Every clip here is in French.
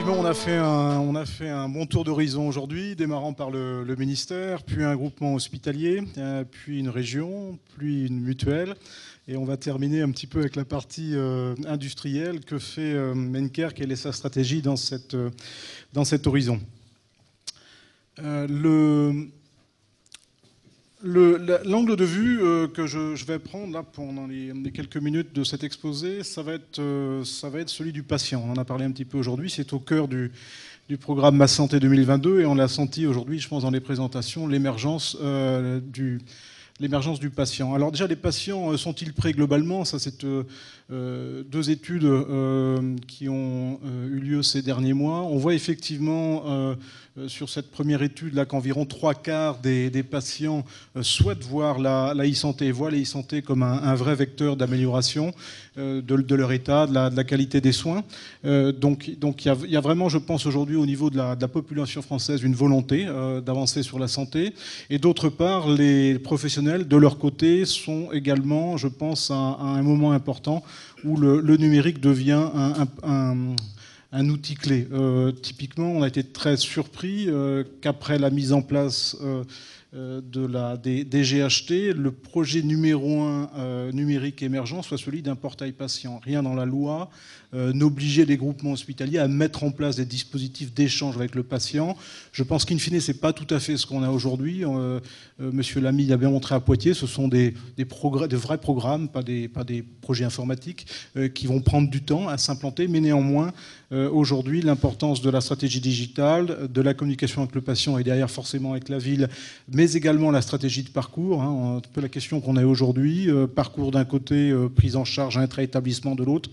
Effectivement, on a fait un bon tour d'horizon aujourd'hui, démarrant par le ministère, puis un groupement hospitalier, puis une région, puis une mutuelle. Et on va terminer un petit peu avec la partie industrielle que fait Mencare, quelle est sa stratégie dans cet horizon. L'angle de vue que je vais prendre là pendant les quelques minutes de cet exposé, ça va être celui du patient. On en a parlé un petit peu aujourd'hui, c'est au cœur du programme Ma Santé 2022 et on l'a senti aujourd'hui, je pense, dans les présentations, l'émergence du patient. Alors déjà, les patients sont-ils prêts globalement? Ça, c'est deux études qui ont eu lieu ces derniers mois. On voit effectivement sur cette première étude là qu'environ 3/4 des patients souhaitent voir la e-santé, voient la e-santé comme un vrai vecteur d'amélioration de leur état, de la qualité des soins. Donc il y a vraiment, je pense, aujourd'hui au niveau de la population française une volonté d'avancer sur la santé. Et d'autre part, les professionnels, de leur côté, sont également, je pense, à un moment important où le numérique devient un outil clé. Typiquement, on a été très surpris qu'après la mise en place des GHT, le projet numéro 1 numérique émergent soit celui d'un portail patient. Rien dans la loi n'obligeait les groupements hospitaliers à mettre en place des dispositifs d'échange avec le patient. Je pense qu'in fine, ce n'est pas tout à fait ce qu'on a aujourd'hui. Monsieur Lamy l'a bien montré à Poitiers, ce sont de vrais programmes, pas des projets informatiques qui vont prendre du temps à s'implanter, mais néanmoins, aujourd'hui, l'importance de la stratégie digitale, de la communication avec le patient et derrière forcément avec la ville, mais également la stratégie de parcours, un peu la question qu'on a aujourd'hui, parcours d'un côté, prise en charge intra-établissement de l'autre.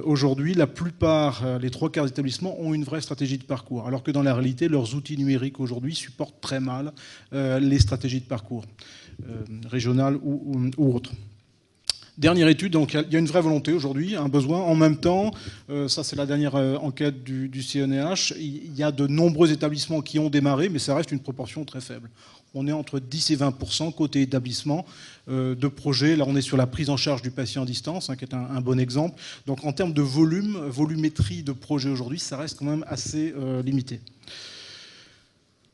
Aujourd'hui, la plupart, les 3/4 des établissements ont une vraie stratégie de parcours, alors que dans la réalité, leurs outils numériques aujourd'hui supportent très mal les stratégies de parcours, régionales ou autres. Dernière étude, donc il y a une vraie volonté aujourd'hui, un besoin. En même temps, ça c'est la dernière enquête du CNEH, il y a de nombreux établissements qui ont démarré, mais ça reste une proportion très faible. On est entre 10 et 20% côté établissement de projets. Là, on est sur la prise en charge du patient à distance, qui est un bon exemple. Donc en termes de volumétrie de projets aujourd'hui, ça reste quand même assez limité.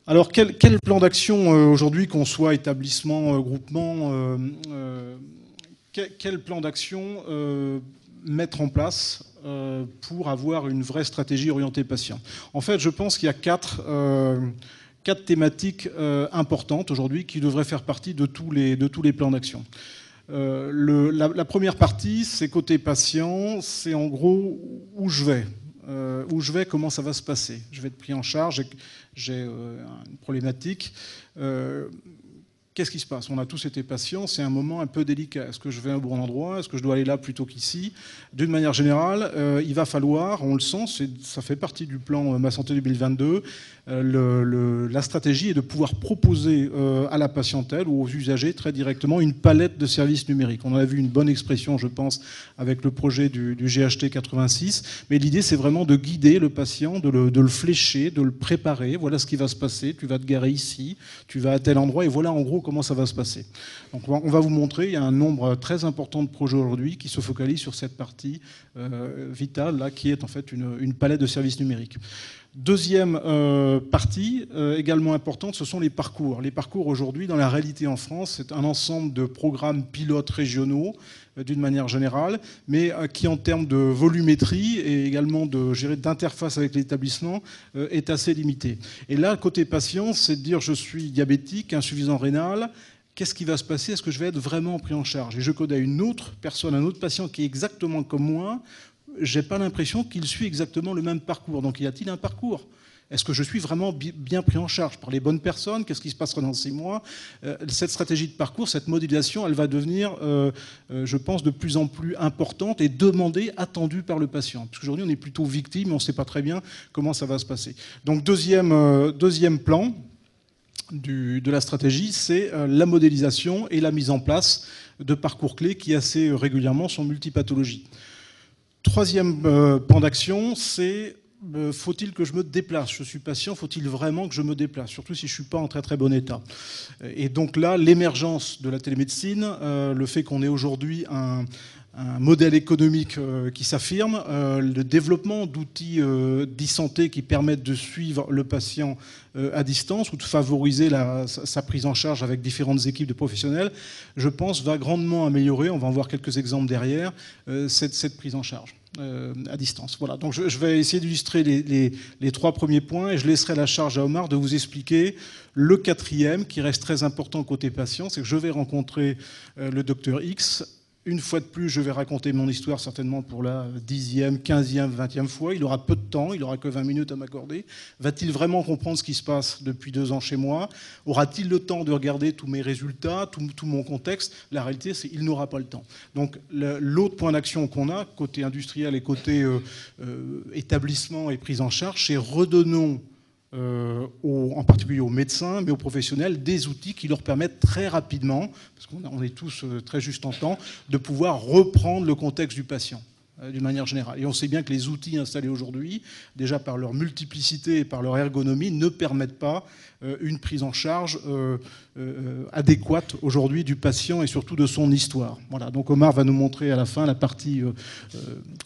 Alors quel plan d'action aujourd'hui, qu'on soit établissement, groupement, quel plan d'action mettre en place pour avoir une vraie stratégie orientée patient? En fait, je pense qu'il y a quatre thématiques importantes aujourd'hui qui devraient faire partie de tous les plans d'action. La première partie, c'est côté patient, c'est en gros où je vais, comment ça va se passer. Je vais être pris en charge, j'ai une problématique. Qu'est-ce qui se passe? On a tous été patients, c'est un moment un peu délicat. Est-ce que je vais à un bon endroit? Est-ce que je dois aller là plutôt qu'ici? D'une manière générale, il va falloir, on le sent, ça fait partie du plan Ma Santé 2022, la stratégie est de pouvoir proposer à la patientèle ou aux usagers très directement une palette de services numériques. On en a vu une bonne expression, je pense, avec le projet du GHT 86, mais l'idée c'est vraiment de guider le patient, de le flécher, de le préparer. Voilà ce qui va se passer, tu vas te garer ici, tu vas à tel endroit, et voilà en gros comment ça va se passer. Donc on va vous montrer, il y a un nombre très important de projets aujourd'hui qui se focalisent sur cette partie vitale, là, qui est en fait une palette de services numériques. Deuxième partie, également importante, ce sont les parcours. Les parcours aujourd'hui, dans la réalité en France, c'est un ensemble de programmes pilotes régionaux, d'une manière générale, mais qui en termes de volumétrie et également d'interface avec l'établissement est assez limité. Et là, côté patient, c'est de dire je suis diabétique, insuffisant rénal, qu'est-ce qui va se passer? Est-ce que je vais être vraiment pris en charge? Et je code à une autre personne, un autre patient qui est exactement comme moi, j'ai pas l'impression qu'il suit exactement le même parcours. Donc y a-t-il un parcours? Est-ce que je suis vraiment bien pris en charge par les bonnes personnes? Qu'est-ce qui se passera dans 6 mois? Cette stratégie de parcours, cette modélisation, elle va devenir, je pense, de plus en plus importante et demandée, attendue par le patient. Parce qu'aujourd'hui, on est plutôt victime, on ne sait pas très bien comment ça va se passer. Donc deuxième plan de la stratégie, c'est la modélisation et la mise en place de parcours clés qui assez régulièrement sont multipathologies. Troisième plan d'action, c'est faut-il que je me déplace? Je suis patient, faut-il vraiment que je me déplace? Surtout si je ne suis pas en très très bon état. Et donc là, l'émergence de la télémédecine, le fait qu'on ait aujourd'hui un modèle économique qui s'affirme, le développement d'outils d'e-santé qui permettent de suivre le patient à distance ou de favoriser sa prise en charge avec différentes équipes de professionnels, je pense, va grandement améliorer, on va en voir quelques exemples derrière, cette prise en charge à distance. Voilà, donc je vais essayer d'illustrer les 3 premiers points et je laisserai la charge à Omar de vous expliquer le 4e qui reste très important côté patient, c'est que je vais rencontrer le docteur X. Une fois de plus, je vais raconter mon histoire certainement pour la 10e, 15e, 20e fois. Il aura peu de temps, il n'aura que 20 minutes à m'accorder. Va-t-il vraiment comprendre ce qui se passe depuis 2 ans chez moi? Aura-t-il le temps de regarder tous mes résultats, tout mon contexte? La réalité, c'est qu'il n'aura pas le temps. Donc l'autre point d'action qu'on a, côté industriel et côté établissement et prise en charge, c'est redonnons en particulier aux médecins, mais aux professionnels, des outils qui leur permettent très rapidement, parce qu'on est tous très juste en temps, de pouvoir reprendre le contexte du patient d'une manière générale. Et on sait bien que les outils installés aujourd'hui, déjà par leur multiplicité et par leur ergonomie, ne permettent pas une prise en charge adéquate aujourd'hui du patient et surtout de son histoire. Voilà, donc Omar va nous montrer à la fin la partie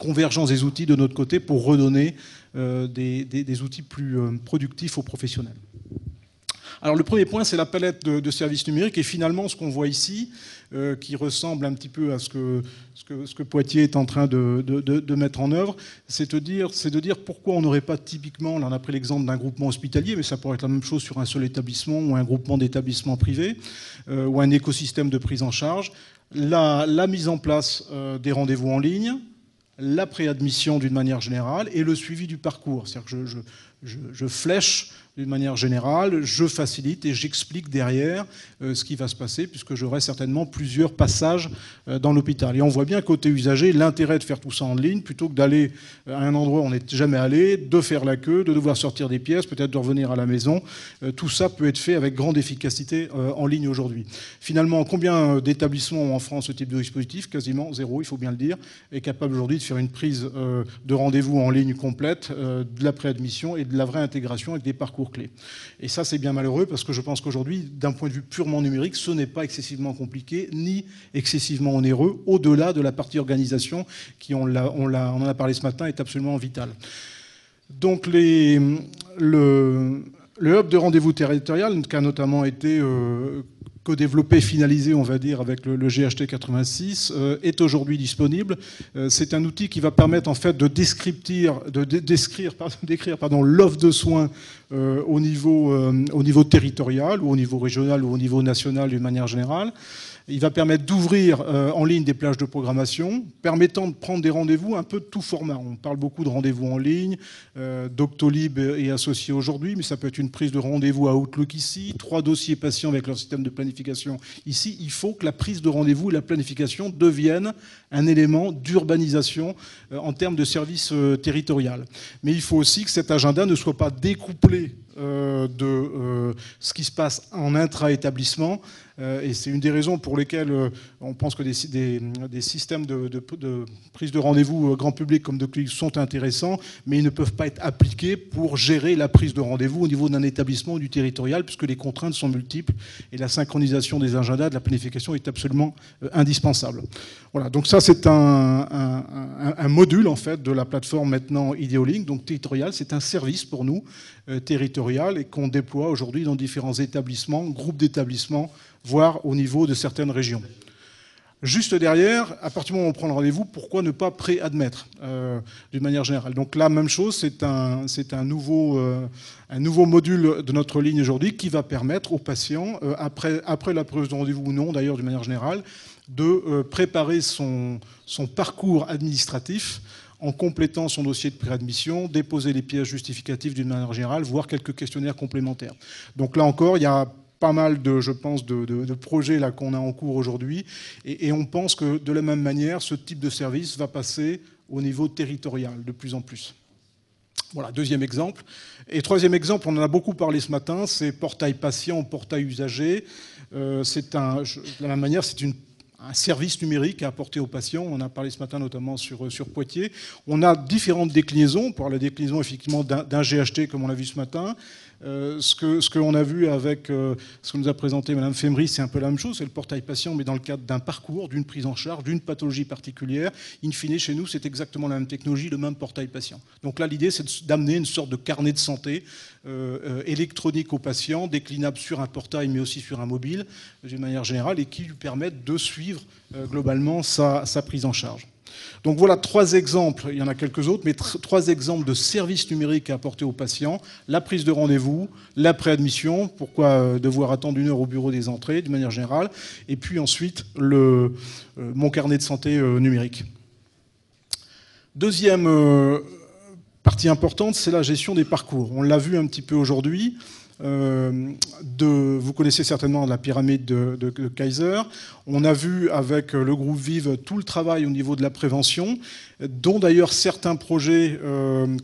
convergence des outils de notre côté pour redonner des outils plus productifs aux professionnels. Alors le premier point, c'est la palette de services numériques et finalement ce qu'on voit ici, qui ressemble un petit peu à ce que Poitiers est en train de mettre en œuvre, c'est de dire pourquoi on n'aurait pas typiquement, là on a pris l'exemple d'un groupement hospitalier, mais ça pourrait être la même chose sur un seul établissement ou un groupement d'établissements privés, ou un écosystème de prise en charge, la mise en place des rendez-vous en ligne, la préadmission d'une manière générale et le suivi du parcours. C'est-à-dire que je flèche d'une manière générale, je facilite et j'explique derrière ce qui va se passer puisque j'aurai certainement plusieurs passages dans l'hôpital. Et on voit bien côté usager l'intérêt de faire tout ça en ligne plutôt que d'aller à un endroit où on n'est jamais allé, de faire la queue, de devoir sortir des pièces, peut-être de revenir à la maison. Tout ça peut être fait avec grande efficacité en ligne aujourd'hui. Finalement, combien d'établissements ont en France ce type de dispositif? Quasiment zéro, il faut bien le dire, est capable aujourd'hui de faire une prise de rendez-vous en ligne complète, de la préadmission et de la vraie intégration avec des parcours clés. Et ça, c'est bien malheureux parce que je pense qu'aujourd'hui, d'un point de vue purement numérique, ce n'est pas excessivement compliqué ni excessivement onéreux, au-delà de la partie organisation qui, on en a parlé ce matin, est absolument vitale. Donc le hub de rendez-vous territorial, qui a notamment été co-développé, finalisé, on va dire, avec le GHT 86, est aujourd'hui disponible. C'est un outil qui va permettre en fait de décrire l'offre de soins au niveau territorial ou au niveau régional ou au niveau national d'une manière générale. Il va permettre d'ouvrir en ligne des plages de programmation, permettant de prendre des rendez-vous un peu de tout format. On parle beaucoup de rendez-vous en ligne, Doctolib est associé aujourd'hui, mais ça peut être une prise de rendez-vous à Outlook ici, 3 dossiers patients avec leur système de planification ici. Il faut que la prise de rendez-vous et la planification deviennent un élément d'urbanisation en termes de service territorial. Mais il faut aussi que cet agenda ne soit pas découplé de ce qui se passe en intra-établissement. Et c'est une des raisons pour lesquelles on pense que des systèmes de prise de rendez-vous grand public comme Doctolib sont intéressants, mais ils ne peuvent pas être appliqués pour gérer la prise de rendez-vous au niveau d'un établissement ou du territorial, puisque les contraintes sont multiples et la synchronisation des agendas, de la planification est absolument indispensable. Voilà, donc ça c'est un module en fait de la plateforme maintenant Ideolink, donc territorial, c'est un service pour nous territorial et qu'on déploie aujourd'hui dans différents établissements, groupes d'établissements, voire au niveau de certaines régions. Juste derrière, à partir du moment où on prend le rendez-vous, pourquoi ne pas préadmettre d'une manière générale? Donc là, même chose, c'est un nouveau module de notre ligne aujourd'hui qui va permettre aux patients, après la prise de rendez-vous ou non, d'ailleurs d'une manière générale, de préparer son parcours administratif en complétant son dossier de préadmission, déposer les pièces justificatives d'une manière générale, voire quelques questionnaires complémentaires. Donc là encore, il y a pas mal de projets là qu'on a en cours aujourd'hui et on pense que de la même manière, ce type de service va passer au niveau territorial de plus en plus. Voilà, deuxième exemple. Et troisième exemple, on en a beaucoup parlé ce matin, c'est portail patient, portail usager. De la même manière, c'est un service numérique à apporter aux patients. On en a parlé ce matin notamment sur Poitiers. On a différentes déclinaisons, pour la déclinaison effectivement d'un GHT comme on l'a vu ce matin. Ce qu'on a vu avec ce que nous a présenté Mme Femmery, c'est un peu la même chose, c'est le portail patient, mais dans le cadre d'un parcours, d'une prise en charge, d'une pathologie particulière. In fine, chez nous, c'est exactement la même technologie, le même portail patient. Donc là, l'idée, c'est d'amener une sorte de carnet de santé électronique au patient, déclinable sur un portail, mais aussi sur un mobile, d'une manière générale, et qui lui permettent de suivre globalement sa prise en charge. Donc voilà 3 exemples, il y en a quelques autres, mais 3 exemples de services numériques à apporter aux patients. La prise de rendez-vous, la préadmission, pourquoi devoir attendre 1 heure au bureau des entrées, de manière générale, et puis ensuite mon carnet de santé numérique. Deuxième partie importante, c'est la gestion des parcours. On l'a vu un petit peu aujourd'hui. Vous connaissez certainement la pyramide de Kaiser. On a vu avec le groupe Vive tout le travail au niveau de la prévention, dont d'ailleurs certains projets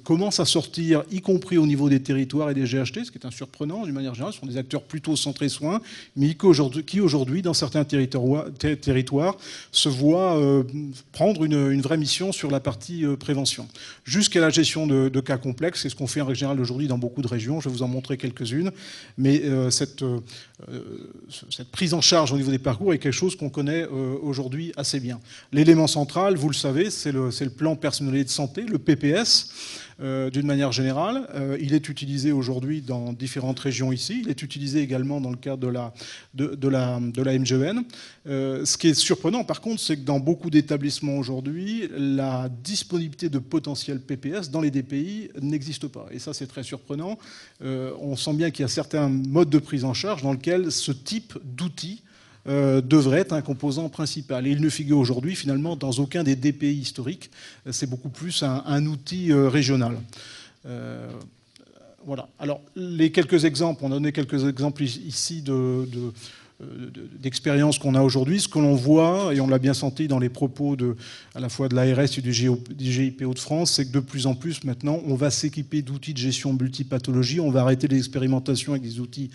commencent à sortir, y compris au niveau des territoires et des GHT, ce qui est un surprenant d'une manière générale. Ce sont des acteurs plutôt centrés soins, mais qui aujourd'hui, dans certains territoires, se voient prendre une vraie mission sur la partie prévention. Jusqu'à la gestion de cas complexes, c'est ce qu'on fait en règle générale aujourd'hui dans beaucoup de régions. Je vais vous en montrer quelques-unes. Mais cette prise en charge au niveau des parcours est quelque chose qu'on connaît aujourd'hui assez bien. L'élément central, vous le savez, c'est le plan personnalisé de santé, le PPS, d'une manière générale. Il est utilisé aujourd'hui dans différentes régions ici. Il est utilisé également dans le cadre de la MGEN. Ce qui est surprenant, par contre, c'est que dans beaucoup d'établissements aujourd'hui, la disponibilité de potentiel PPS dans les DPI n'existe pas. Et ça, c'est très surprenant. On sent bien qu'il y a certains modes de prise en charge dans lesquels ce type d'outil devrait être un composant principal. Et il ne figure aujourd'hui finalement dans aucun des DPI historiques. C'est beaucoup plus un outil régional. Voilà. Alors, les quelques exemples, on a donné quelques exemples ici d'expériences qu'on a aujourd'hui. Ce que l'on voit, et on l'a bien senti dans les propos à la fois de l'ARS et du GIP Hauts-de-France, c'est que de plus en plus maintenant, on va s'équiper d'outils de gestion multipathologie, on va arrêter les expérimentations avec des outils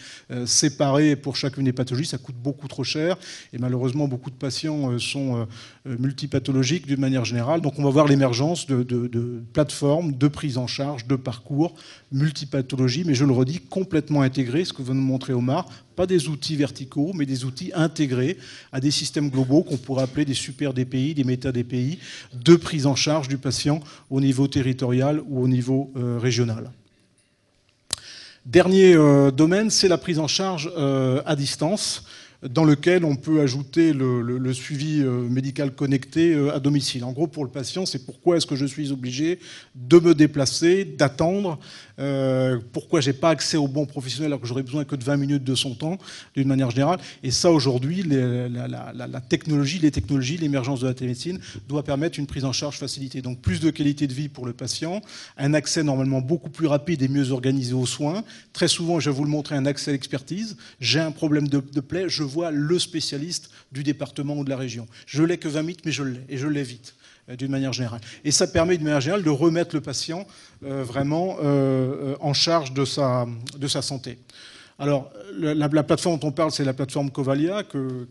séparés pour chacune des pathologies, ça coûte beaucoup trop cher, et malheureusement beaucoup de patients sont multipathologiques d'une manière générale. Donc on va voir l'émergence de plateformes de prise en charge, de parcours, multipathologie, mais je le redis, complètement intégrés, ce que va nous montrer Omar, pas des outils verticaux, mais des outils intégrés à des systèmes globaux qu'on pourrait appeler des super DPI, des méta-DPI, de prise en charge du patient au niveau territorial ou au niveau régional. Dernier domaine, c'est la prise en charge à distance, dans lequel on peut ajouter le suivi médical connecté à domicile. En gros, pour le patient, c'est pourquoi est-ce que je suis obligé de me déplacer, d'attendre, pourquoi je n'ai pas accès au bon professionnel alors que j'aurais besoin que de 20 minutes de son temps, d'une manière générale. Et ça, aujourd'hui, la technologie, l'émergence de la télémédecine doit permettre une prise en charge facilitée. Donc plus de qualité de vie pour le patient, un accès normalement beaucoup plus rapide et mieux organisé aux soins. Très souvent, je vais vous le montrer, un accès à l'expertise. J'ai un problème de plaie, je vois le spécialiste du département ou de la région. Je l'ai que 20 minutes, mais je l'ai, et je l'ai vite, d'une manière générale. Et ça permet, d'une manière générale, de remettre le patient vraiment en charge de sa santé. Alors, la plateforme dont on parle, c'est la plateforme Covalia,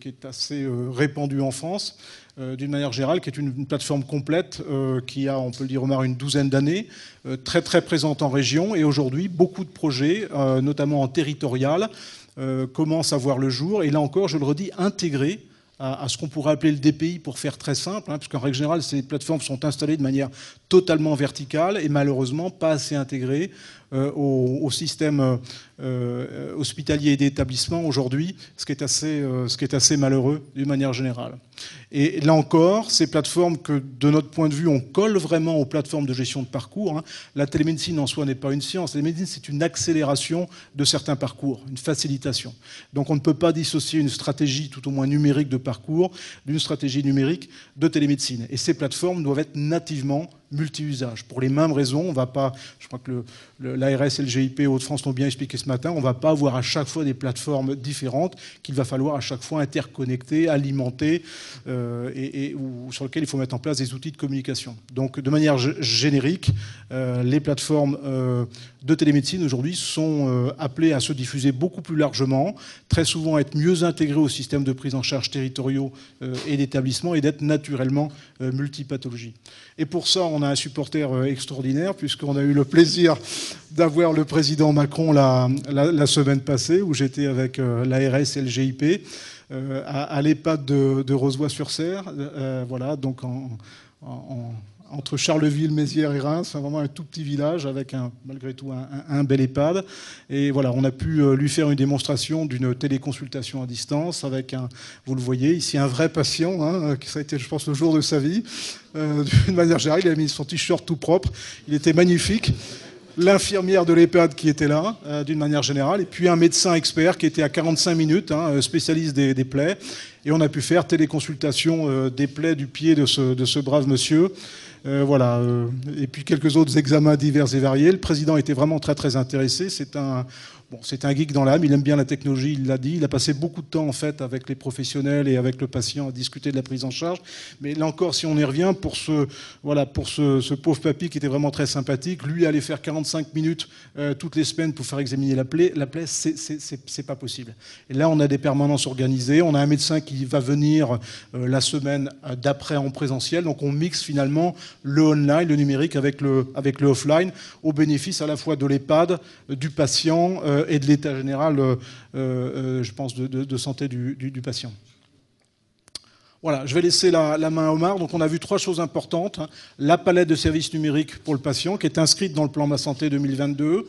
qui est assez répandue en France, d'une manière générale, qui est une plateforme complète, qui a, on peut le dire, Omar, une douzaine d'années, très très présente en région, et aujourd'hui, beaucoup de projets, notamment en territorial, commencent à voir le jour, et là encore, je le redis, intégrés à ce qu'on pourrait appeler le DPI pour faire très simple, hein, parce qu'en règle générale, ces plateformes sont installées de manière totalement verticale et malheureusement pas assez intégrées au système hospitalier et d'établissement aujourd'hui, ce qui est assez malheureux d'une manière générale. Et là encore, ces plateformes que, de notre point de vue, on colle vraiment aux plateformes de gestion de parcours. Hein. La télémédecine en soi n'est pas une science. La télémédecine, c'est une accélération de certains parcours, une facilitation. Donc on ne peut pas dissocier une stratégie, tout au moins numérique, de parcours d'une stratégie numérique de télémédecine. Et ces plateformes doivent être nativement multi-usage. Pour les mêmes raisons, on va pas, je crois que l'ARS et le GIP Hauts-de-France l'ont bien expliqué ce matin, on ne va pas avoir à chaque fois des plateformes différentes qu'il va falloir à chaque fois interconnecter, alimenter ou sur lesquelles il faut mettre en place des outils de communication. Donc de manière générique, les plateformes de télémédecine aujourd'hui sont appelées à se diffuser beaucoup plus largement, très souvent à être mieux intégrées au système de prise en charge territoriaux et d'établissements et d'être naturellement multipathologie. Et pour ça, on a un supporter extraordinaire puisqu'on a eu le plaisir d'avoir le président Macron la semaine passée où j'étais avec l'ARS et le GIP à l'EHPAD de Rozoy-sur-Serre, voilà, donc entre Charleville, Mézières et Reims, c'est vraiment un tout petit village avec malgré tout un bel EHPAD. Et voilà, on a pu lui faire une démonstration d'une téléconsultation à distance avec vous le voyez ici, un vrai patient, hein, qui ça a été, je pense, le jour de sa vie. D'une manière générale, il a mis son t-shirt tout propre, il était magnifique. L'infirmière de l'EHPAD qui était là, d'une manière générale, et puis un médecin expert qui était à 45 minutes, hein, spécialiste des plaies. Et on a pu faire téléconsultation des plaies du pied de ce brave monsieur. Voilà. Et puis quelques autres examens divers et variés. Le président était vraiment très très intéressé. C'est un geek dans l'âme, il aime bien la technologie, il l'a dit. Il a passé beaucoup de temps en fait avec les professionnels et avec le patient à discuter de la prise en charge. Mais là encore, si on y revient, pour ce pauvre papy qui était vraiment très sympathique, lui aller faire 45 minutes toutes les semaines pour faire examiner la plaie, c'est pas possible. Et là, on a des permanences organisées, on a un médecin qui va venir la semaine d'après en présentiel. Donc on mixe finalement le online, le numérique avec le offline, au bénéfice à la fois de l'EHPAD, du patient et de l'état général, je pense, de santé du patient. Voilà, je vais laisser la main à Omar. Donc on a vu 3 choses importantes. La palette de services numériques pour le patient, qui est inscrite dans le plan Ma Santé 2022.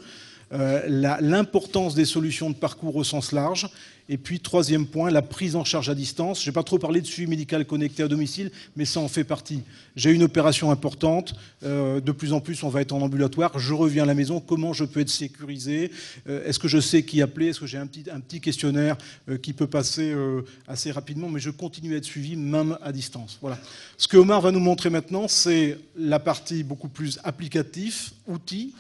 L'importance des solutions de parcours au sens large. Et puis, 3e point, la prise en charge à distance. Je n'ai pas trop parlé de suivi médical connecté à domicile, mais ça en fait partie. J'ai une opération importante. De plus en plus, on va être en ambulatoire. Je reviens à la maison. Comment je peux être sécurisé? Est-ce que je sais qui appeler? Est-ce que j'ai un petit questionnaire qui peut passer assez rapidement? Mais je continue à être suivi, même à distance. Voilà. Ce que Omar va nous montrer maintenant, c'est la partie beaucoup plus applicative, outils.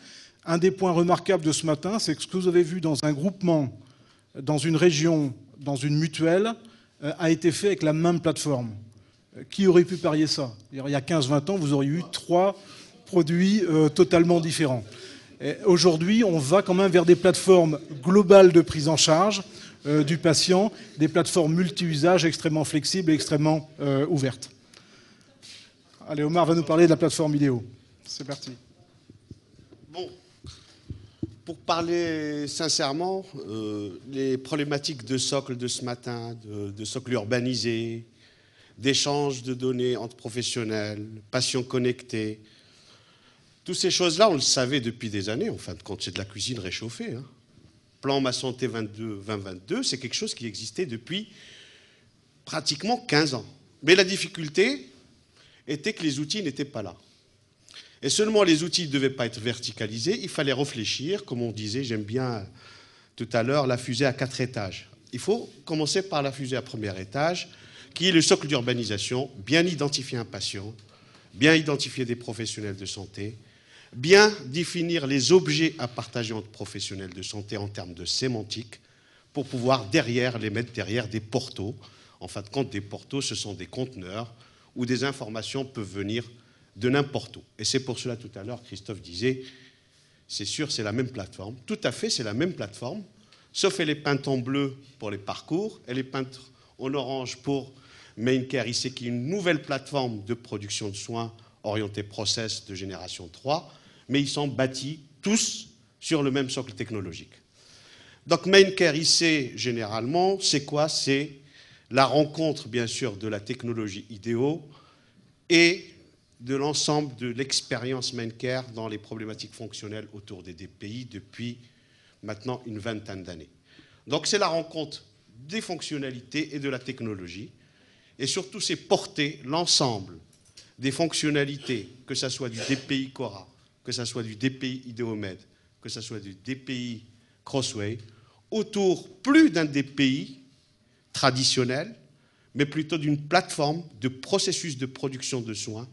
Un des points remarquables de ce matin, c'est que ce que vous avez vu dans un groupement, dans une région, dans une mutuelle, a été fait avec la même plateforme. Qui aurait pu parier ça? Il y a 15-20 ans, vous auriez eu 3 produits totalement différents. Aujourd'hui, on va quand même vers des plateformes globales de prise en charge du patient, des plateformes multi-usages extrêmement flexibles et extrêmement ouvertes. Allez, Omar va nous parler de la plateforme IDEO. C'est parti. Bon. Pour parler sincèrement, les problématiques de socle de ce matin, de socle urbanisé, d'échange de données entre professionnels, patients connectés, toutes ces choses-là, on le savait depuis des années. En fin de compte, c'est de la cuisine réchauffée. Hein. Plan Ma Santé 2022, c'est quelque chose qui existait depuis pratiquement 15 ans. Mais la difficulté était que les outils n'étaient pas là. Et seulement les outils ne devaient pas être verticalisés, il fallait réfléchir, comme on disait, j'aime bien tout à l'heure, la fusée à 4 étages. Il faut commencer par la fusée à 1er étage, qui est le socle d'urbanisation, bien identifier un patient, bien identifier des professionnels de santé, bien définir les objets à partager entre professionnels de santé en termes de sémantique, pour pouvoir derrière les mettre derrière des portaux. En fin de compte, des portaux, ce sont des conteneurs où des informations peuvent venir de n'importe où. Et c'est pour cela, tout à l'heure, Christophe disait, c'est sûr, c'est la même plateforme. Tout à fait, c'est la même plateforme, sauf elle est peinte en bleu pour les parcours, elle est peinte en orange pour MaineCare IC, qui est une nouvelle plateforme de production de soins orientée process de génération 3, mais ils sont bâtis tous sur le même socle technologique. Donc MaineCare IC, généralement, c'est quoi? C'est la rencontre, bien sûr, de la technologie IDEO et de l'ensemble de l'expérience MaineCare dans les problématiques fonctionnelles autour des DPI depuis maintenant une 20aine d'années. Donc c'est la rencontre des fonctionnalités et de la technologie, et surtout c'est porter l'ensemble des fonctionnalités, que ce soit du DPI Cora, que ce soit du DPI IDEOMED, que ce soit du DPI Crossway, autour plus d'un DPI traditionnel, mais plutôt d'une plateforme de processus de production de soins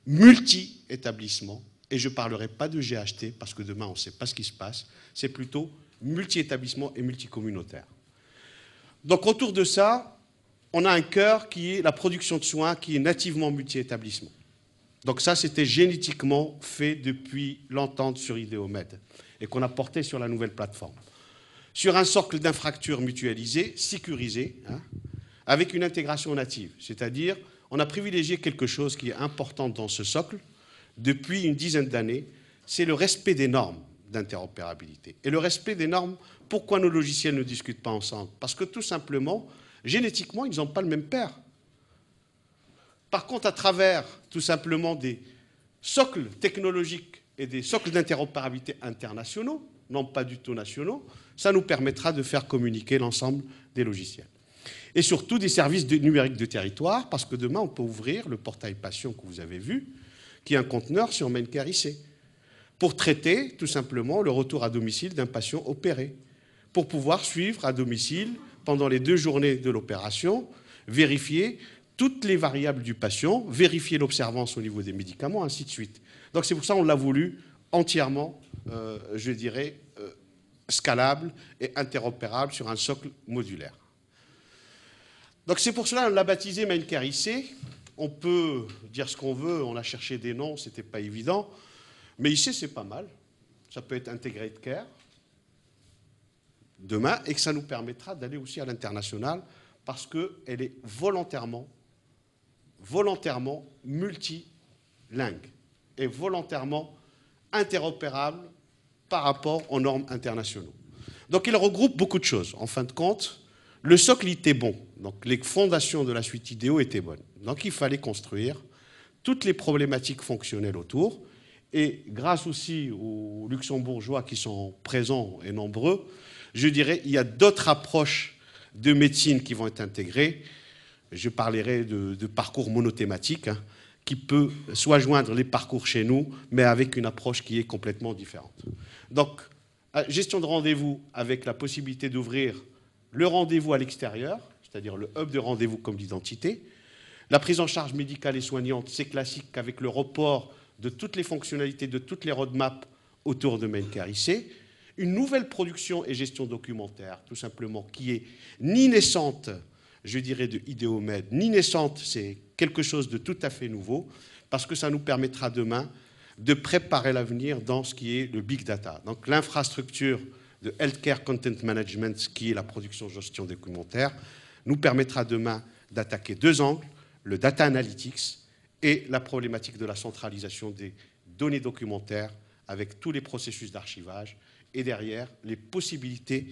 multi-établissements et je ne parlerai pas de GHT, parce que demain, on ne sait pas ce qui se passe, c'est plutôt multi-établissement et multicommunautaire. Donc autour de ça, on a un cœur qui est la production de soins, qui est nativement multi-établissement. Donc ça, c'était génétiquement fait depuis l'entente sur Ideomed, et qu'on a porté sur la nouvelle plateforme. Sur un socle d'infrastructures mutualisées, sécurisées, avec une intégration native. C'est-à-dire, on a privilégié quelque chose qui est important dans ce socle depuis une dizaine d'années, c'est le respect des normes d'interopérabilité. Et le respect des normes, pourquoi nos logiciels ne discutent pas ensemble? Parce que tout simplement, génétiquement, ils n'ont pas le même père. Par contre, à travers tout simplement des socles technologiques et des socles d'interopérabilité internationaux, non pas du tout nationaux, ça nous permettra de faire communiquer l'ensemble des logiciels. Et surtout des services numériques de territoire, parce que demain, on peut ouvrir le portail patient que vous avez vu, qui est un conteneur sur Maincare IC, pour traiter tout simplement le retour à domicile d'un patient opéré, pour pouvoir suivre à domicile, pendant les 2 journées de l'opération, vérifier toutes les variables du patient, vérifier l'observance au niveau des médicaments, ainsi de suite. Donc c'est pour ça qu'on l'a voulu entièrement, je dirais, scalable et interopérable sur un socle modulaire. Donc c'est pour cela qu'on l'a baptisé Maincare IC. On peut dire ce qu'on veut, on a cherché des noms, ce n'était pas évident. Mais IC, c'est pas mal. Ça peut être Integrated Care demain, et que ça nous permettra d'aller aussi à l'international parce qu'elle est volontairement multilingue et volontairement interopérable par rapport aux normes internationales. Donc il regroupe beaucoup de choses. En fin de compte, le socle était bon. Donc les fondations de la suite IDEO étaient bonnes. Donc il fallait construire toutes les problématiques fonctionnelles autour. Et grâce aussi aux luxembourgeois qui sont présents et nombreux, je dirais il y a d'autres approches de médecine qui vont être intégrées. Je parlerai de parcours monothématiques, qui peut soit joindre les parcours chez nous, mais avec une approche qui est complètement différente. Donc, gestion de rendez-vous avec la possibilité d'ouvrir le rendez-vous à l'extérieur, c'est-à-dire le hub de rendez-vous comme d'identité. La prise en charge médicale et soignante, c'est classique avec le report de toutes les fonctionnalités, de toutes les roadmaps autour de Maincare IC. Une nouvelle production et gestion documentaire, tout simplement, qui est ni naissante, je dirais, de Ideomed, ni naissante, c'est quelque chose de tout à fait nouveau, parce que ça nous permettra demain de préparer l'avenir dans ce qui est le big data. Donc l'infrastructure de Healthcare Content Management, qui est la production gestion documentaire, nous permettra demain d'attaquer 2 angles, le data analytics et la problématique de la centralisation des données documentaires avec tous les processus d'archivage et derrière les possibilités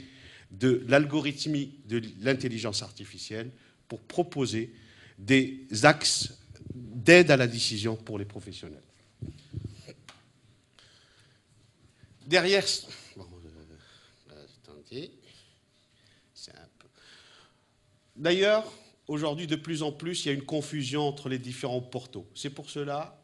de l'algorithmie de l'intelligence artificielle pour proposer des axes d'aide à la décision pour les professionnels. Derrière, bon, attendez, c'est un peu. D'ailleurs, aujourd'hui, de plus en plus, il y a une confusion entre les différents portaux. C'est pour cela,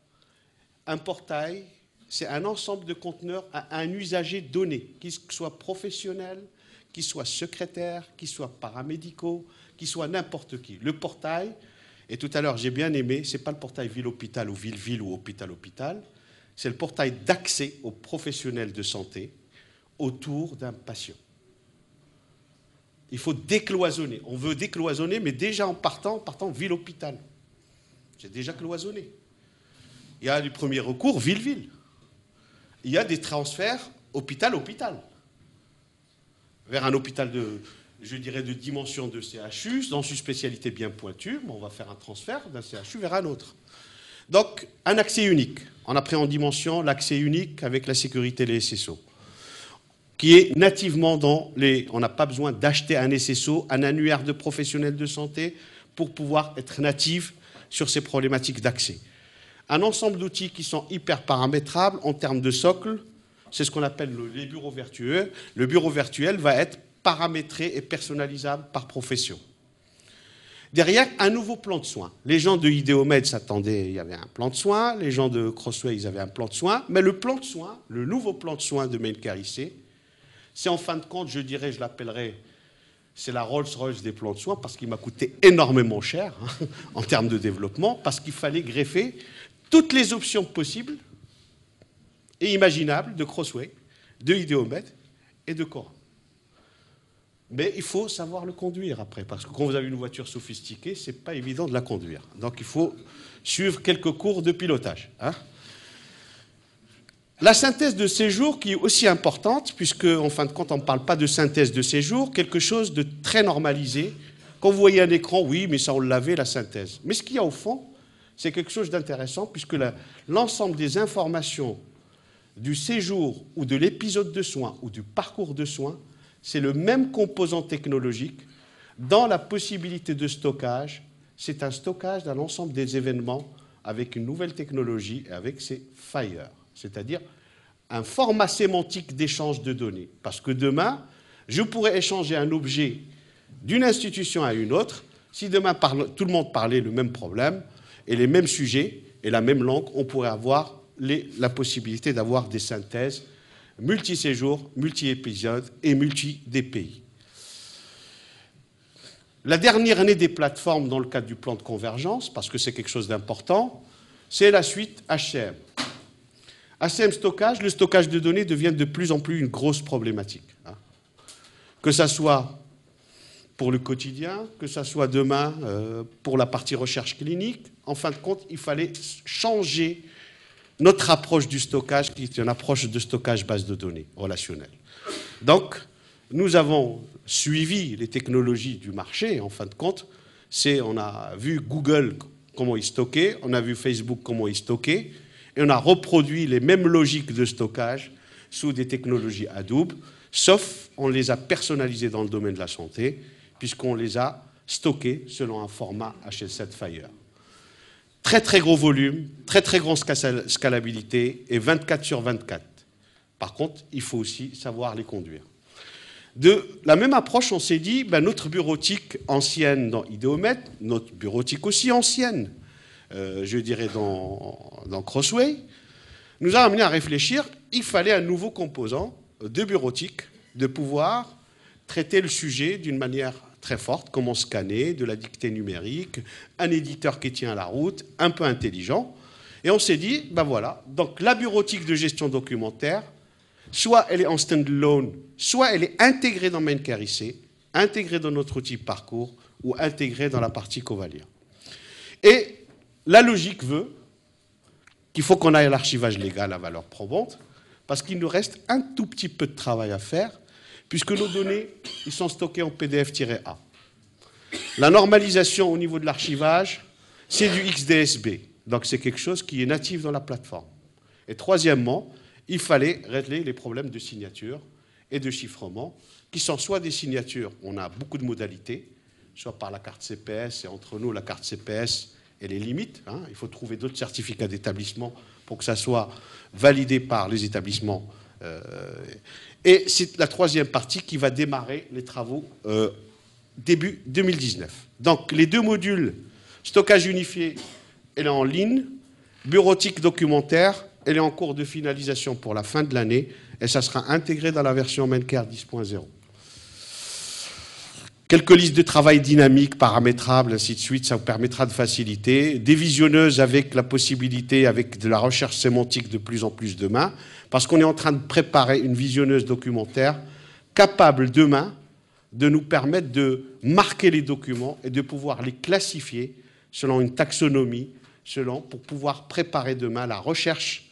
un portail, c'est un ensemble de conteneurs à un usager donné, qu'il soit professionnel, qu'il soit secrétaire, qu'il soit paramédicaux, qu'il soit n'importe qui. Le portail, et tout à l'heure j'ai bien aimé, ce n'est pas le portail ville-hôpital ou ville-ville ou hôpital-hôpital, c'est le portail d'accès aux professionnels de santé autour d'un patient. Il faut décloisonner. On veut décloisonner, mais déjà en partant ville-hôpital. C'est déjà cloisonné. Il y a les premiers recours ville-ville. Il y a des transferts hôpital-hôpital. Vers un hôpital je dirais, de dimension de CHU, dans une spécialité bien pointue, on va faire un transfert d'un CHU vers un autre. Donc, un accès unique. On a pris en dimension l'accès unique avec la sécurité et les SSO, qui est nativement dans les... On n'a pas besoin d'acheter un SSO, un annuaire de professionnels de santé pour pouvoir être natif sur ces problématiques d'accès. Un ensemble d'outils qui sont hyper paramétrables en termes de socle, c'est ce qu'on appelle les bureaux vertueux. Le bureau virtuel va être paramétré et personnalisable par profession. Derrière, un nouveau plan de soins. Les gens de Ideomed s'attendaient, il y avait un plan de soins. Les gens de Crossway, ils avaient un plan de soins. Mais le plan de soins, le nouveau plan de soins de Maincare IC, c'est en fin de compte, je dirais, je l'appellerais, c'est la Rolls-Royce des plans de soins, parce qu'il m'a coûté énormément cher en termes de développement, parce qu'il fallait greffer toutes les options possibles et imaginables de Crossway, de Ideomed et de Cora. Mais il faut savoir le conduire après, parce que quand vous avez une voiture sophistiquée, ce n'est pas évident de la conduire. Donc il faut suivre quelques cours de pilotage. Hein. La synthèse de séjour qui est aussi importante, puisque en fin de compte, on ne parle pas de synthèse de séjour, quelque chose de très normalisé. Quand vous voyez un écran, oui, mais ça on l'avait, la synthèse. Mais ce qu'il y a au fond, c'est quelque chose d'intéressant, puisque l'ensemble des informations du séjour ou de l'épisode de soins ou du parcours de soins, c'est le même composant technologique dans la possibilité de stockage. C'est un stockage d'un ensemble des événements avec une nouvelle technologie et avec ces FHIR, c'est-à-dire un format sémantique d'échange de données. Parce que demain, je pourrais échanger un objet d'une institution à une autre. Si demain tout le monde parlait le même problème et les mêmes sujets et la même langue, on pourrait avoir la possibilité d'avoir des synthèses multi-séjours, multi-épisodes et multi-DPI. La dernière année des plateformes dans le cadre du plan de convergence, parce que c'est quelque chose d'important, c'est la suite HCM. HCM stockage, le stockage de données devient de plus en plus une grosse problématique. Hein. Que ça soit pour le quotidien, que ça soit demain pour la partie recherche clinique, en fin de compte, il fallait changer notre approche du stockage, qui est une approche de stockage base de données relationnelle. Donc, nous avons suivi les technologies du marché, en fin de compte. On a vu Google comment il stockait, on a vu Facebook comment il stockait, et on a reproduit les mêmes logiques de stockage sous des technologies Hadoop, sauf on les a personnalisées dans le domaine de la santé, puisqu'on les a stockées selon un format HL7 FHIR. Très très gros volume, très très grande scalabilité et 24 sur 24. Par contre, il faut aussi savoir les conduire. De la même approche, on s'est dit, notre bureautique ancienne dans Ideomed, notre bureautique aussi ancienne, je dirais dans Crossway, nous a amené à réfléchir, il fallait un nouveau composant de bureautique, de pouvoir traiter le sujet d'une manière très forte, comment scanner, de la dictée numérique, un éditeur qui tient la route, un peu intelligent. Et on s'est dit, voilà, donc la bureautique de gestion documentaire, soit elle est en stand-alone, soit elle est intégrée dans Maincare IC, intégrée dans notre outil parcours, ou intégrée dans la partie Covalia. Et la logique veut qu'il faut qu'on aille à l'archivage légal à valeur probante, parce qu'il nous reste un tout petit peu de travail à faire, puisque nos données ils sont stockées en PDF-A. La normalisation au niveau de l'archivage, c'est du XDSB. Donc c'est quelque chose qui est natif dans la plateforme. Et troisièmement, il fallait régler les problèmes de signature et de chiffrement, qui sont soit des signatures, on a beaucoup de modalités, soit par la carte CPS, et entre nous, la carte CPS et les limites. Hein, il faut trouver d'autres certificats d'établissement pour que ça soit validé par les établissements. Et c'est la troisième partie qui va démarrer les travaux début 2019. Donc les deux modules, stockage unifié, elle est en ligne, bureautique documentaire, elle est en cours de finalisation pour la fin de l'année, et ça sera intégré dans la version Maincare 10.0. Quelques listes de travail dynamiques, paramétrables, ainsi de suite, ça vous permettra de faciliter. Des visionneuses avec la possibilité, avec de la recherche sémantique de plus en plus demain, parce qu'on est en train de préparer une visionneuse documentaire capable demain de nous permettre de marquer les documents et de pouvoir les classifier selon une taxonomie, pour pouvoir préparer demain la recherche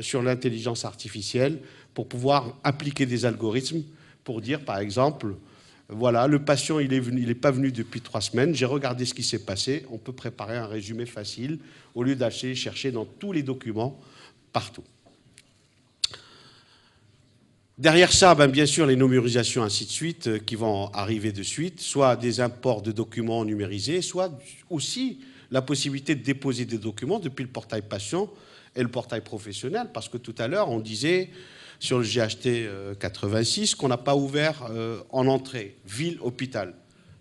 sur l'intelligence artificielle, pour pouvoir appliquer des algorithmes, pour dire par exemple, voilà, le patient, il n'est pas venu depuis 3 semaines, j'ai regardé ce qui s'est passé, on peut préparer un résumé facile, au lieu d'aller chercher dans tous les documents, partout. Derrière ça, bien sûr, les numérisations, ainsi de suite, qui vont arriver de suite, soit des imports de documents numérisés, soit aussi la possibilité de déposer des documents depuis le portail patient et le portail professionnel, parce que tout à l'heure, on disait sur le GHT 86 qu'on n'a pas ouvert en entrée, ville, hôpital.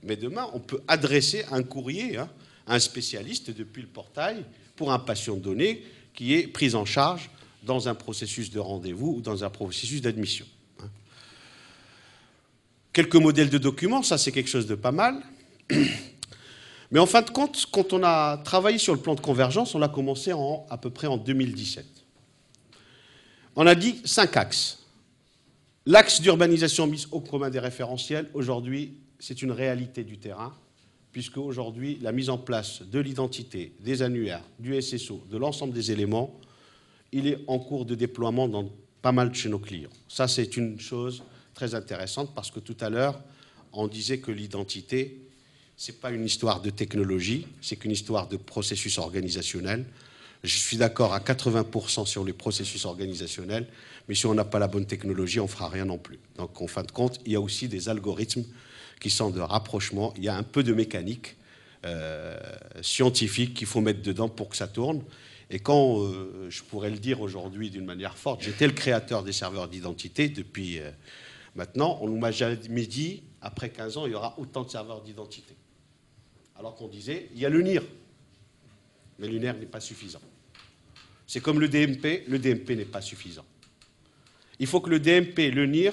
Mais demain, on peut adresser un courrier à un spécialiste depuis le portail pour un patient donné qui est pris en charge dans un processus de rendez-vous ou dans un processus d'admission. Quelques modèles de documents, ça c'est quelque chose de pas mal. Mais en fin de compte, quand on a travaillé sur le plan de convergence, on l'a commencé à peu près en 2017. On a dit 5 axes. L'axe d'urbanisation mise au commun des référentiels, aujourd'hui, c'est une réalité du terrain, puisque aujourd'hui, la mise en place de l'identité, des annuaires, du SSO, de l'ensemble des éléments, il est en cours de déploiement dans pas mal de chez nos clients. Ça, c'est une chose très intéressante, parce que tout à l'heure, on disait que l'identité, ce n'est pas une histoire de technologie, c'est qu'une histoire de processus organisationnel. Je suis d'accord à 80% sur les processus organisationnels, mais si on n'a pas la bonne technologie, on ne fera rien non plus. Donc, en fin de compte, il y a aussi des algorithmes qui sont de rapprochement. Il y a un peu de mécanique scientifique qu'il faut mettre dedans pour que ça tourne. Et quand, je pourrais le dire aujourd'hui d'une manière forte, j'étais le créateur des serveurs d'identité depuis maintenant, on m'a jamais dit, après 15 ans, il y aura autant de serveurs d'identité. Alors qu'on disait, il y a le NIR. Mais le NIR n'est pas suffisant. C'est comme le DMP n'est pas suffisant. Il faut que le DMP, le NIR,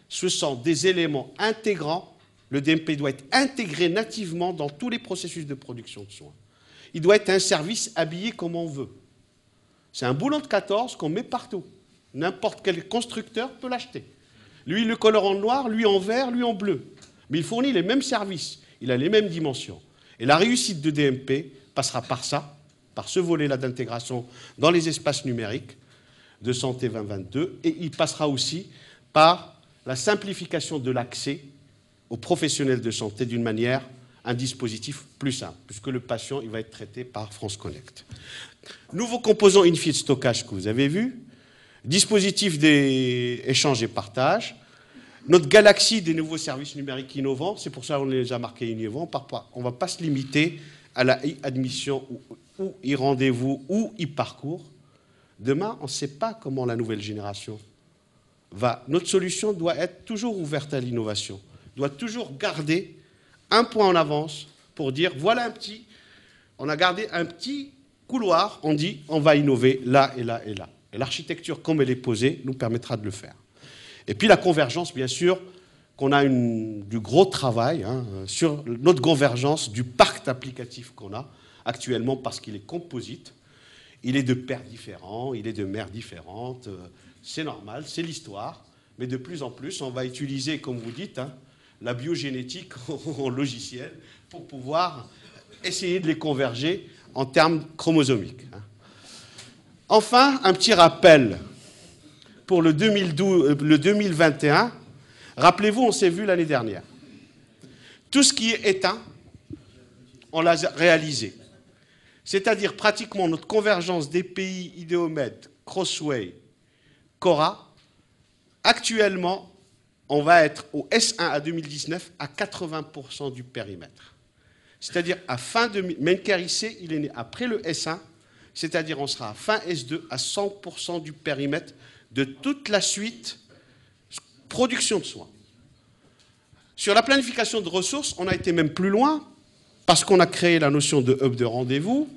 ce sont des éléments intégrants. Le DMP doit être intégré nativement dans tous les processus de production de soins. Il doit être un service habillé comme on veut. C'est un boulon de 14 qu'on met partout. N'importe quel constructeur peut l'acheter. Lui, le colore en noir, lui en vert, lui en bleu. Mais il fournit les mêmes services. Il a les mêmes dimensions. Et la réussite de DMP passera par ça, par ce volet-là d'intégration dans les espaces numériques de Santé 2022. Et il passera aussi par la simplification de l'accès aux professionnels de santé d'une manière, un dispositif plus simple, puisque le patient il va être traité par France Connect. Nouveau composant in-file de stockage que vous avez vu, dispositif des échanges et partages, notre galaxie des nouveaux services numériques innovants, c'est pour ça qu'on les a marqués innovants, on ne va pas se limiter à la e-admission ou e-rendez-vous ou e-parcours. Demain, on ne sait pas comment la nouvelle génération va. Notre solution doit être toujours ouverte à l'innovation, doit toujours garder un point en avance pour dire, voilà on a gardé un petit couloir, on dit, on va innover là et là et là. Et l'architecture, comme elle est posée, nous permettra de le faire. Et puis la convergence, bien sûr, qu'on a du gros travail sur notre convergence du parc applicatif qu'on a actuellement, parce qu'il est composite, il est de pères différents, il est de mères différentes, c'est normal, c'est l'histoire, mais de plus en plus, on va utiliser, comme vous dites, la biogénétique en logiciel pour pouvoir essayer de les converger en termes chromosomiques. Enfin, un petit rappel pour le 2021. Rappelez-vous, on s'est vu l'année dernière. Tout ce qui est éteint, on l'a réalisé. C'est-à-dire pratiquement notre convergence des pays Ideomed, Crossway, Cora. Actuellement, on va être au S1 à 2019 à 80% du périmètre. C'est-à-dire à fin 2000, Medcare IC, il est né après le S1, c'est-à-dire on sera à fin S2 à 100% du périmètre de toute la suite production de soins. Sur la planification de ressources, on a été même plus loin parce qu'on a créé la notion de hub de rendez-vous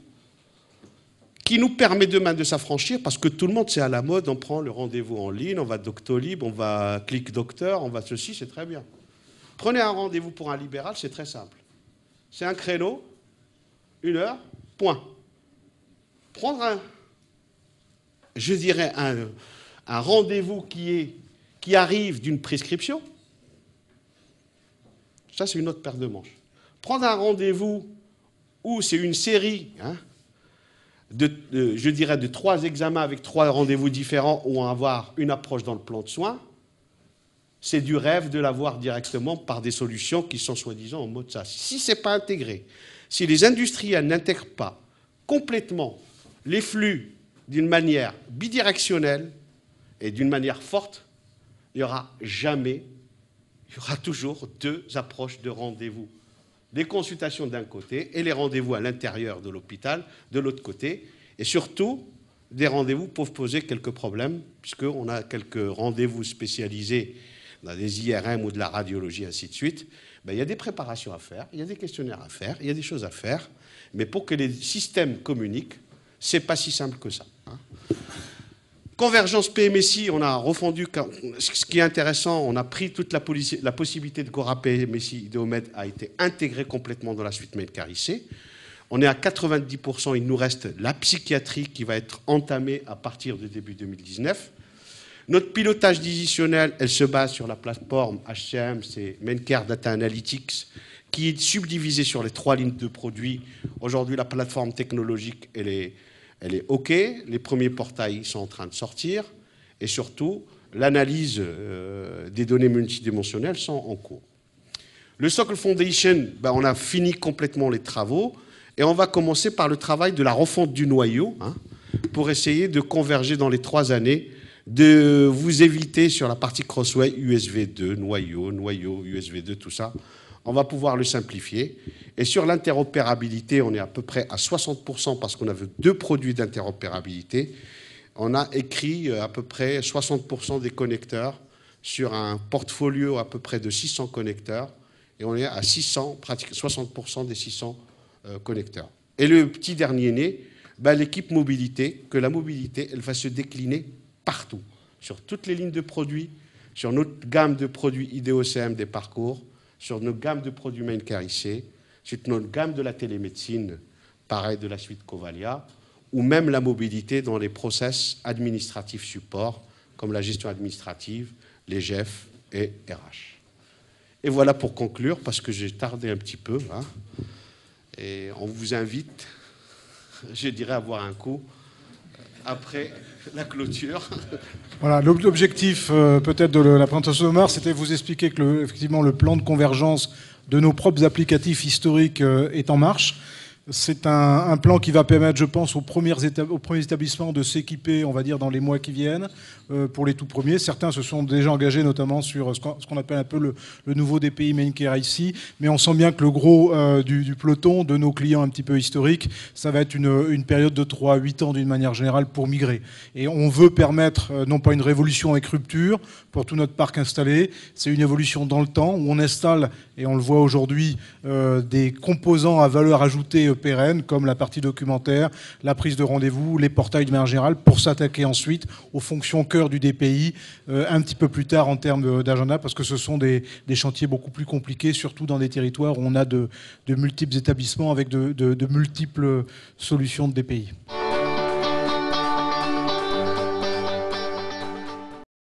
qui nous permet demain de s'affranchir parce que tout le monde, c'est à la mode, on prend le rendez-vous en ligne, on va Doctolib, on va Click Docteur, on va ceci, c'est très bien. Prenez un rendez-vous pour un libéral, c'est très simple. C'est un créneau, 1 heure, point. Prendre un rendez-vous qui arrive d'une prescription, ça c'est une autre paire de manches. Prendre un rendez-vous où c'est une série, je dirais de 3 examens avec 3 rendez-vous différents où on va avoir une approche dans le plan de soins, c'est du rêve de l'avoir directement par des solutions qui sont soi-disant en mode SaaS. Si ce n'est pas intégré, si les industriels n'intègrent pas complètement les flux d'une manière bidirectionnelle et d'une manière forte, il n'y aura toujours 2 approches de rendez-vous. Les consultations d'un côté et les rendez-vous à l'intérieur de l'hôpital de l'autre côté. Et surtout, des rendez-vous peuvent poser quelques problèmes, puisqu'on a quelques rendez-vous spécialisés dans des IRM ou de la radiologie, ainsi de suite. Il y a des préparations à faire, il y a des questionnaires à faire, il y a des choses à faire. Mais pour que les systèmes communiquent, ce n'est pas si simple que ça. Convergence PMSI, on a refondu, ce qui est intéressant, on a pris toute la possibilité de Cora PMSI, Ideomed a été intégrée complètement dans la suite Medcare IC. On est à 90%, il nous reste la psychiatrie qui va être entamée à partir de début 2019. Notre pilotage décisionnel, elle se base sur la plateforme HCM, c'est Maincare Data Analytics, qui est subdivisée sur les 3 lignes de produits. Aujourd'hui, la plateforme technologique, elle est OK. Les premiers portails sont en train de sortir. Et surtout, l'analyse des données multidimensionnelles sont en cours. Le Socle Foundation, on a fini complètement les travaux. Et on va commencer par le travail de la refonte du noyau, pour essayer de converger dans les 3 années, de vous éviter sur la partie Crossway USV2, noyau, USV2, tout ça. On va pouvoir le simplifier. Et sur l'interopérabilité, on est à peu près à 60% parce qu'on avait 2 produits d'interopérabilité. On a écrit à peu près 60% des connecteurs sur un portfolio à peu près de 600 connecteurs. Et on est à 600, pratiquement 60% des 600 connecteurs. Et le petit dernier né, l'équipe mobilité, que la mobilité, elle va se décliner partout, sur toutes les lignes de produits, sur notre gamme de produits IDOCM des parcours, sur notre gamme de produits Maincare IC, sur notre gamme de la télémédecine, pareil de la suite Covalia, ou même la mobilité dans les process administratifs support, comme la gestion administrative, les GEF et RH. Et voilà pour conclure, parce que j'ai tardé un petit peu, et on vous invite, je dirais, à boire un coup après la clôture. Voilà, l'objectif peut-être de la présentation d'Omar, c'était de vous expliquer que effectivement le plan de convergence de nos propres applicatifs historiques est en marche. C'est un plan qui va permettre, je pense, aux premiers établissements de s'équiper, on va dire, dans les mois qui viennent, pour les tout premiers. Certains se sont déjà engagés, notamment sur ce qu'on appelle un peu le nouveau DPI Maincare ici. Mais on sent bien que le gros du peloton, de nos clients un petit peu historiques, ça va être une période de 3 à 8 ans d'une manière générale pour migrer. Et on veut permettre, non pas une révolution avec rupture pour tout notre parc installé, c'est une évolution dans le temps où on installe, et on le voit aujourd'hui, des composants à valeur ajoutée pérennes, comme la partie documentaire, la prise de rendez-vous, les portails de manière générale, pour s'attaquer ensuite aux fonctions cœur du DPI, un petit peu plus tard en termes d'agenda, parce que ce sont des chantiers beaucoup plus compliqués, surtout dans des territoires où on a de multiples établissements avec de multiples solutions de DPI.